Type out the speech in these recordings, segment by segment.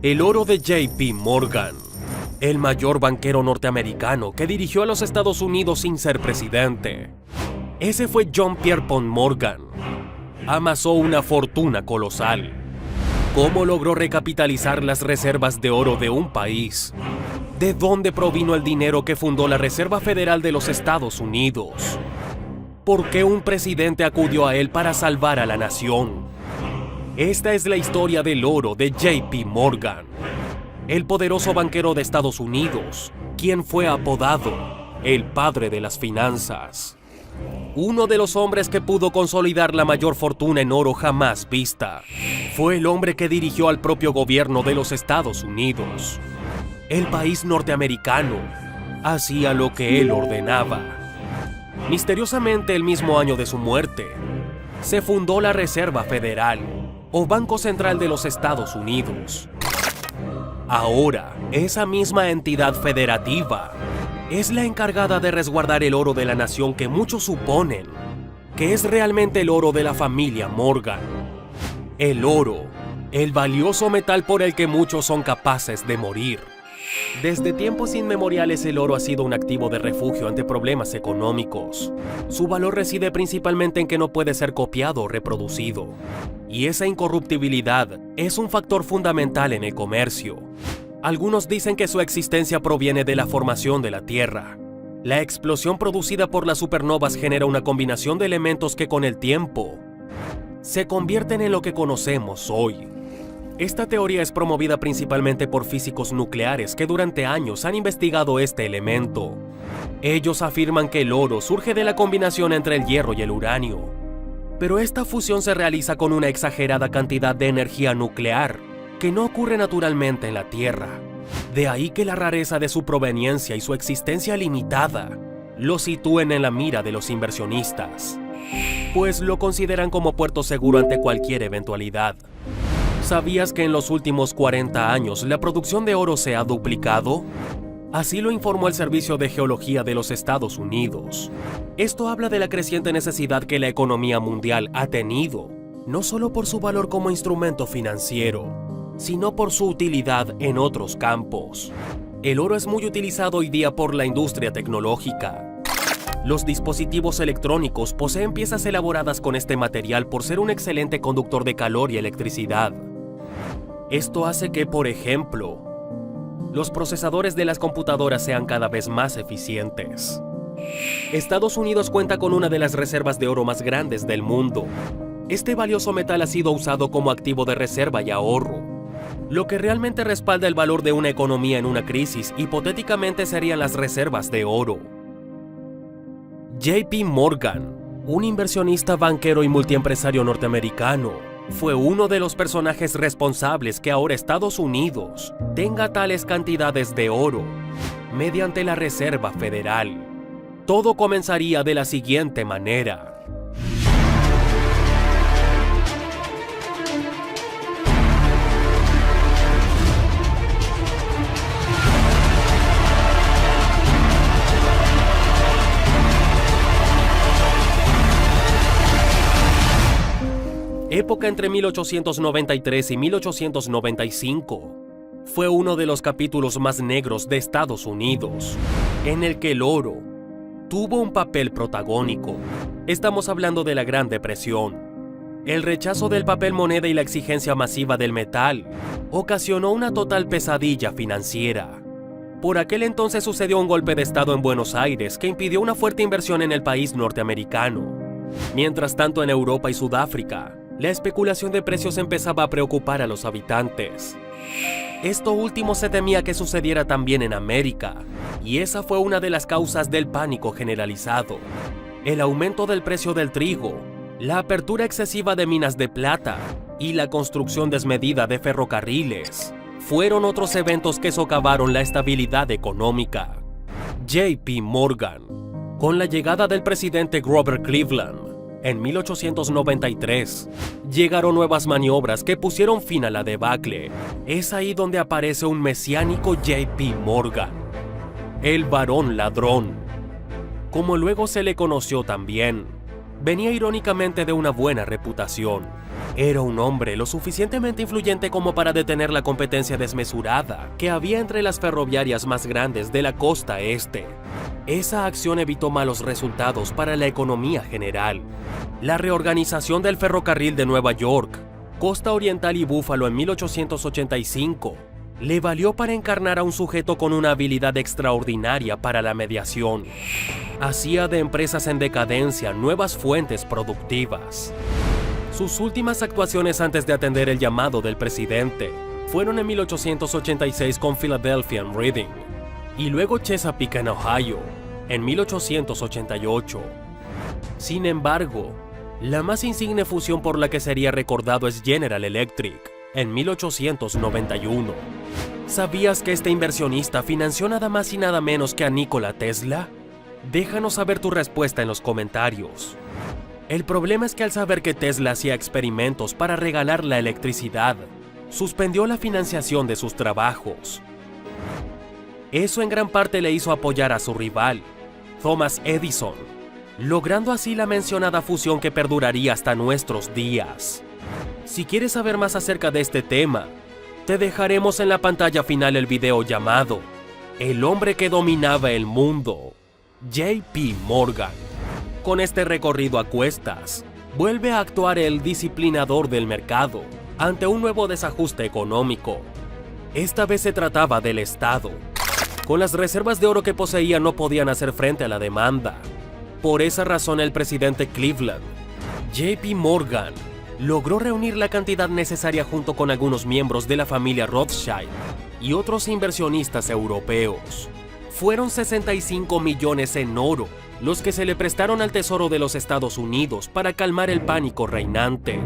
El oro de JP Morgan, el mayor banquero norteamericano que dirigió a los Estados Unidos sin ser presidente. Ese fue John Pierpont Morgan. Amasó una fortuna colosal. ¿Cómo logró recapitalizar las reservas de oro de un país? ¿De dónde provino el dinero que fundó la Reserva Federal de los Estados Unidos? ¿Por qué un presidente acudió a él para salvar a la nación? Esta es la historia del oro de JP Morgan, el poderoso banquero de Estados Unidos, quien fue apodado el padre de las finanzas. Uno de los hombres que pudo consolidar la mayor fortuna en oro jamás vista. Fue el hombre que dirigió al propio gobierno de los Estados Unidos. El país norteamericano hacía lo que él ordenaba. Misteriosamente, el mismo año de su muerte, se fundó la Reserva Federal, o Banco Central de los Estados Unidos. Ahora, esa misma entidad federativa es la encargada de resguardar el oro de la nación que muchos suponen que es realmente el oro de la familia Morgan. El oro, el valioso metal por el que muchos son capaces de morir. Desde tiempos inmemoriales el oro ha sido un activo de refugio ante problemas económicos. Su valor reside principalmente en que no puede ser copiado o reproducido. Y esa incorruptibilidad es un factor fundamental en el comercio. Algunos dicen que su existencia proviene de la formación de la Tierra. La explosión producida por las supernovas genera una combinación de elementos que con el tiempo se convierten en lo que conocemos hoy. Esta teoría es promovida principalmente por físicos nucleares que durante años han investigado este elemento. Ellos afirman que el oro surge de la combinación entre el hierro y el uranio. Pero esta fusión se realiza con una exagerada cantidad de energía nuclear que no ocurre naturalmente en la Tierra. De ahí que la rareza de su proveniencia y su existencia limitada lo sitúen en la mira de los inversionistas, pues lo consideran como puerto seguro ante cualquier eventualidad. ¿Sabías que en los últimos 40 años la producción de oro se ha duplicado? Así lo informó el Servicio de Geología de los Estados Unidos. Esto habla de la creciente necesidad que la economía mundial ha tenido, no solo por su valor como instrumento financiero, sino por su utilidad en otros campos. El oro es muy utilizado hoy día por la industria tecnológica. Los dispositivos electrónicos poseen piezas elaboradas con este material por ser un excelente conductor de calor y electricidad. Esto hace que, por ejemplo, los procesadores de las computadoras sean cada vez más eficientes. Estados Unidos cuenta con una de las reservas de oro más grandes del mundo. Este valioso metal ha sido usado como activo de reserva y ahorro. Lo que realmente respalda el valor de una economía en una crisis, hipotéticamente, serían las reservas de oro. JP Morgan, un inversionista, banquero y multiempresario norteamericano, fue uno de los personajes responsables que ahora Estados Unidos tenga tales cantidades de oro mediante la Reserva Federal. Todo comenzaría de la siguiente manera. Época entre 1893 y 1895. Fue uno de los capítulos más negros de Estados Unidos, en el que el oro tuvo un papel protagónico. Estamos hablando de la Gran Depresión. El rechazo del papel moneda y la exigencia masiva del metal ocasionó una total pesadilla financiera. Por aquel entonces sucedió un golpe de estado en Buenos Aires que impidió una fuerte inversión en el país norteamericano. Mientras tanto, en Europa y Sudáfrica, la especulación de precios empezaba a preocupar a los habitantes. Esto último se temía que sucediera también en América, y esa fue una de las causas del pánico generalizado. El aumento del precio del trigo, la apertura excesiva de minas de plata y la construcción desmedida de ferrocarriles fueron otros eventos que socavaron la estabilidad económica. JP Morgan, con la llegada del presidente Grover Cleveland, en 1893, llegaron nuevas maniobras que pusieron fin a la debacle. Es ahí donde aparece un mesiánico JP Morgan, el varón ladrón, como luego se le conoció también. venía irónicamente de una buena reputación. Era un hombre lo suficientemente influyente como para detener la competencia desmesurada que había entre las ferroviarias más grandes de la costa este. Esa acción evitó malos resultados para la economía general. La reorganización del ferrocarril de Nueva York, Costa Oriental y Búfalo en 1885 le valió para encarnar a un sujeto con una habilidad extraordinaria para la mediación. Hacía de empresas en decadencia nuevas fuentes productivas. Sus últimas actuaciones antes de atender el llamado del presidente fueron en 1886 con Philadelphia and Reading y luego Chesapeake en Ohio en 1888. Sin embargo, la más insigne fusión por la que sería recordado es General Electric en 1891. ¿Sabías que este inversionista financió nada más y nada menos que a Nikola Tesla? Déjanos saber tu respuesta en los comentarios. El problema es que al saber que Tesla hacía experimentos para regalar la electricidad, suspendió la financiación de sus trabajos. Eso en gran parte le hizo apoyar a su rival, Thomas Edison, logrando así la mencionada fusión que perduraría hasta nuestros días. Si quieres saber más acerca de este tema, te dejaremos en la pantalla final el video llamado El hombre que dominaba el mundo, J.P. Morgan. Con este recorrido a cuestas, vuelve a actuar el disciplinador del mercado ante un nuevo desajuste económico. Esta vez se trataba del Estado. Con las reservas de oro que poseía no podían hacer frente a la demanda. Por esa razón el presidente Cleveland, J.P. Morgan, logró reunir la cantidad necesaria junto con algunos miembros de la familia Rothschild y otros inversionistas europeos. Fueron 65 millones en oro los que se le prestaron al Tesoro de los Estados Unidos para calmar el pánico reinante.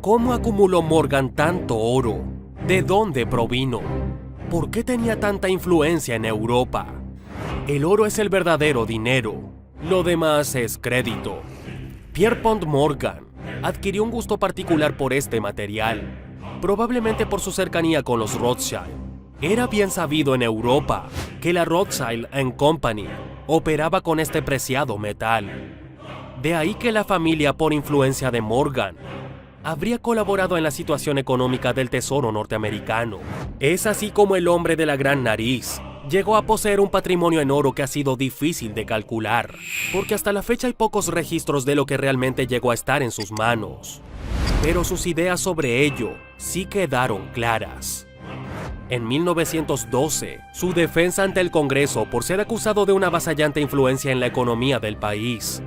¿Cómo acumuló Morgan tanto oro? ¿De dónde provino? ¿Por qué tenía tanta influencia en Europa? El oro es el verdadero dinero, lo demás es crédito. Pierpont Morgan adquirió un gusto particular por este material, probablemente por su cercanía con los Rothschild. Era bien sabido en Europa que la Rothschild & Company operaba con este preciado metal. De ahí que la familia, por influencia de Morgan, habría colaborado en la situación económica del Tesoro norteamericano. Es así como el hombre de la gran nariz llegó a poseer un patrimonio en oro que ha sido difícil de calcular, porque hasta la fecha hay pocos registros de lo que realmente llegó a estar en sus manos. Pero sus ideas sobre ello sí quedaron claras. En 1912, su defensa ante el Congreso por ser acusado de una avasallante influencia en la economía del país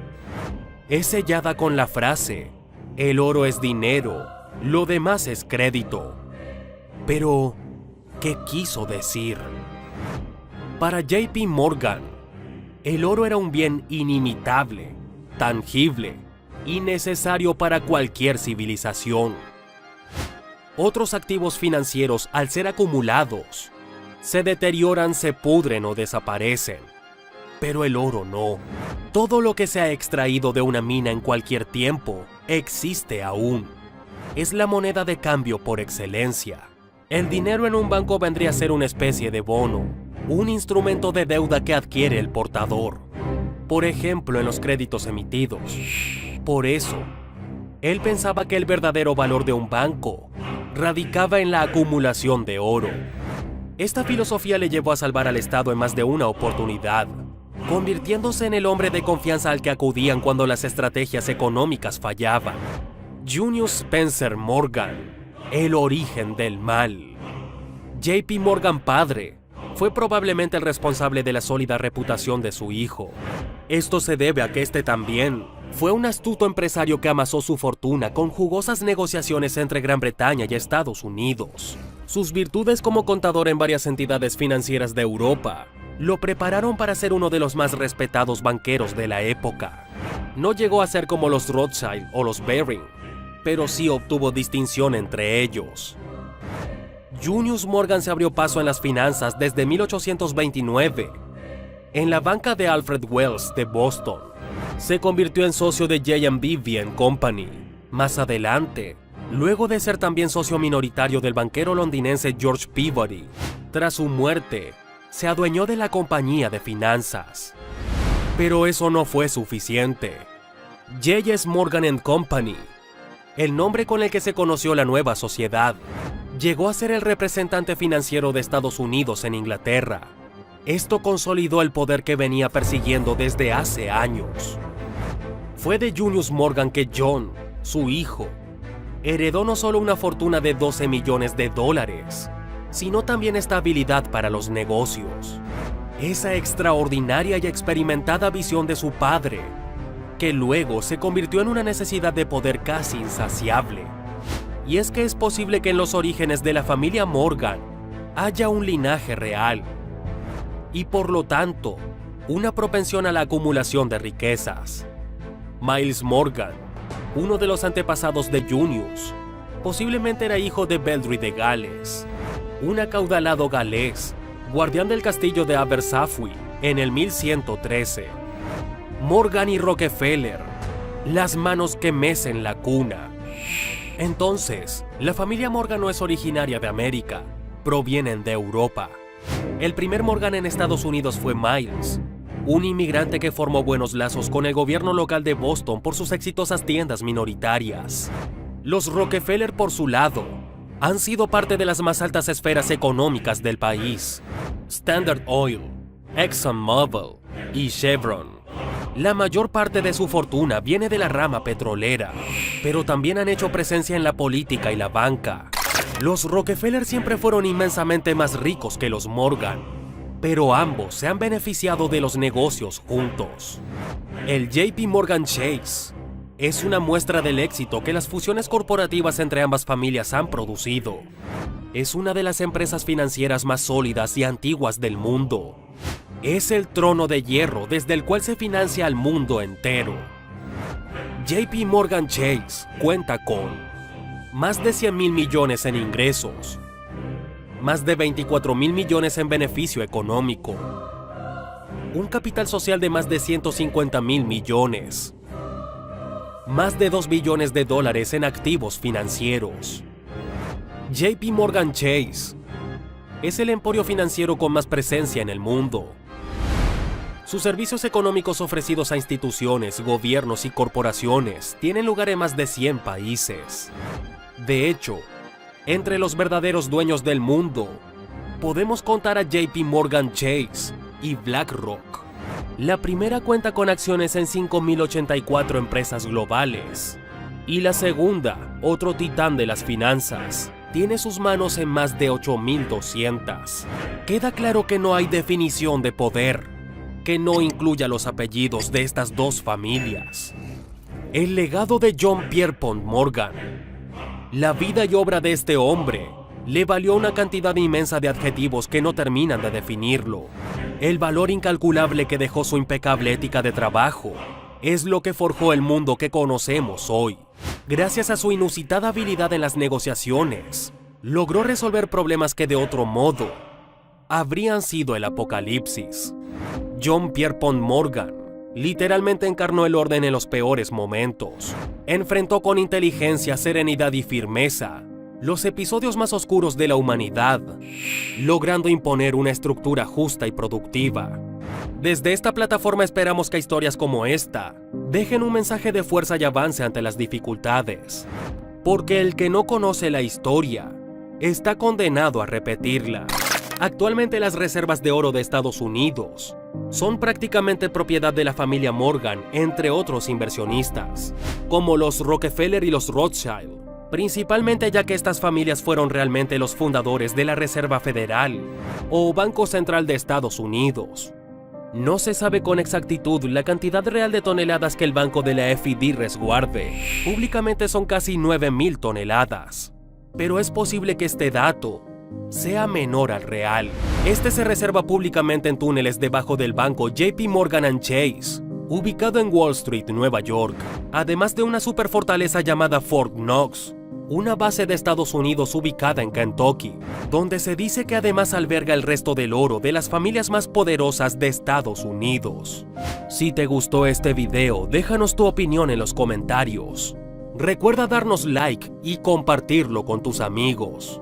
es sellada con la frase: el oro es dinero, lo demás es crédito. Pero, ¿qué quiso decir? Para J.P. Morgan, el oro era un bien inimitable, tangible y necesario para cualquier civilización. Otros activos financieros, al ser acumulados, se deterioran, se pudren o desaparecen. Pero el oro no. Todo lo que se ha extraído de una mina en cualquier tiempo existe aún. Es la moneda de cambio por excelencia. El dinero en un banco vendría a ser una especie de bono, un instrumento de deuda que adquiere el portador. Por ejemplo, en los créditos emitidos. Por eso, él pensaba que el verdadero valor de un banco radicaba en la acumulación de oro. Esta filosofía le llevó a salvar al Estado en más de una oportunidad, convirtiéndose en el hombre de confianza al que acudían cuando las estrategias económicas fallaban. Junius Spencer Morgan, el origen del mal. J.P. Morgan padre fue probablemente el responsable de la sólida reputación de su hijo. Esto se debe a que este también fue un astuto empresario que amasó su fortuna con jugosas negociaciones entre Gran Bretaña y Estados Unidos. Sus virtudes como contador en varias entidades financieras de Europa lo prepararon para ser uno de los más respetados banqueros de la época. No llegó a ser como los Rothschild o los Baring, pero sí obtuvo distinción entre ellos. Junius Morgan se abrió paso en las finanzas desde 1829. En la banca de Alfred Wells de Boston, se convirtió en socio de J.B. Company. Más adelante, luego de ser también socio minoritario del banquero londinense George Peabody, tras su muerte, se adueñó de la compañía de finanzas. Pero eso no fue suficiente. J.S. Morgan & Company, el nombre con el que se conoció la nueva sociedad, llegó a ser el representante financiero de Estados Unidos en Inglaterra. Esto consolidó el poder que venía persiguiendo desde hace años. Fue de Junius Morgan que John, su hijo, heredó no solo una fortuna de $12 millones, sino también esta habilidad para los negocios. Esa extraordinaria y experimentada visión de su padre, que luego se convirtió en una necesidad de poder casi insaciable. Y es que es posible que en los orígenes de la familia Morgan haya un linaje real, y por lo tanto, una propensión a la acumulación de riquezas. Miles Morgan, uno de los antepasados de Junius, posiblemente era hijo de Beldry de Gales, un acaudalado galés, guardián del castillo de Aberystwyth en el 1113. Morgan y Rockefeller, las manos que mecen la cuna. Entonces, la familia Morgan no es originaria de América, provienen de Europa. El primer Morgan en Estados Unidos fue Miles, un inmigrante que formó buenos lazos con el gobierno local de Boston por sus exitosas tiendas minoritarias. Los Rockefeller, por su lado, han sido parte de las más altas esferas económicas del país: Standard Oil, ExxonMobil y Chevron. La mayor parte de su fortuna viene de la rama petrolera, pero también han hecho presencia en la política y la banca. Los Rockefeller siempre fueron inmensamente más ricos que los Morgan, pero ambos se han beneficiado de los negocios juntos. El JP Morgan Chase es una muestra del éxito que las fusiones corporativas entre ambas familias han producido. Es una de las empresas financieras más sólidas y antiguas del mundo. Es el trono de hierro desde el cual se financia al mundo entero. JP Morgan Chase cuenta con más de 100.000 millones en ingresos, más de 24.000 millones en beneficio económico, un capital social de más de 150.000 millones, más de $2 billones en activos financieros. JP Morgan Chase es el emporio financiero con más presencia en el mundo. Sus servicios económicos ofrecidos a instituciones, gobiernos y corporaciones tienen lugar en más de 100 países. De hecho, entre los verdaderos dueños del mundo, podemos contar a JP Morgan Chase y BlackRock. La primera cuenta con acciones en 5.084 empresas globales, y la segunda, otro titán de las finanzas, tiene sus manos en más de 8.200. Queda claro que no hay definición de poder que no incluya los apellidos de estas dos familias. El legado de John Pierpont Morgan, la vida y obra de este hombre, le valió una cantidad inmensa de adjetivos que no terminan de definirlo. El valor incalculable que dejó su impecable ética de trabajo es lo que forjó el mundo que conocemos hoy. Gracias a su inusitada habilidad en las negociaciones, logró resolver problemas que de otro modo habrían sido el apocalipsis. John Pierpont Morgan literalmente encarnó el orden en los peores momentos. Enfrentó con inteligencia, serenidad y firmeza los episodios más oscuros de la humanidad, logrando imponer una estructura justa y productiva. Desde esta plataforma esperamos que historias como esta dejen un mensaje de fuerza y avance ante las dificultades, porque el que no conoce la historia está condenado a repetirla. Actualmente las reservas de oro de Estados Unidos son prácticamente propiedad de la familia Morgan, entre otros inversionistas, como los Rockefeller y los Rothschild, principalmente ya que estas familias fueron realmente los fundadores de la Reserva Federal o Banco Central de Estados Unidos. No se sabe con exactitud la cantidad real de toneladas que el Banco de la FD resguarde. Públicamente son casi 9.000 toneladas, pero es posible que este dato sea menor al real. Este se reserva públicamente en túneles debajo del banco JP Morgan Chase, ubicado en Wall Street, Nueva York, además de una superfortaleza llamada Fort Knox, una base de Estados Unidos ubicada en Kentucky, donde se dice que además alberga el resto del oro de las familias más poderosas de Estados Unidos. Si te gustó este video, déjanos tu opinión en los comentarios. Recuerda darnos like y compartirlo con tus amigos.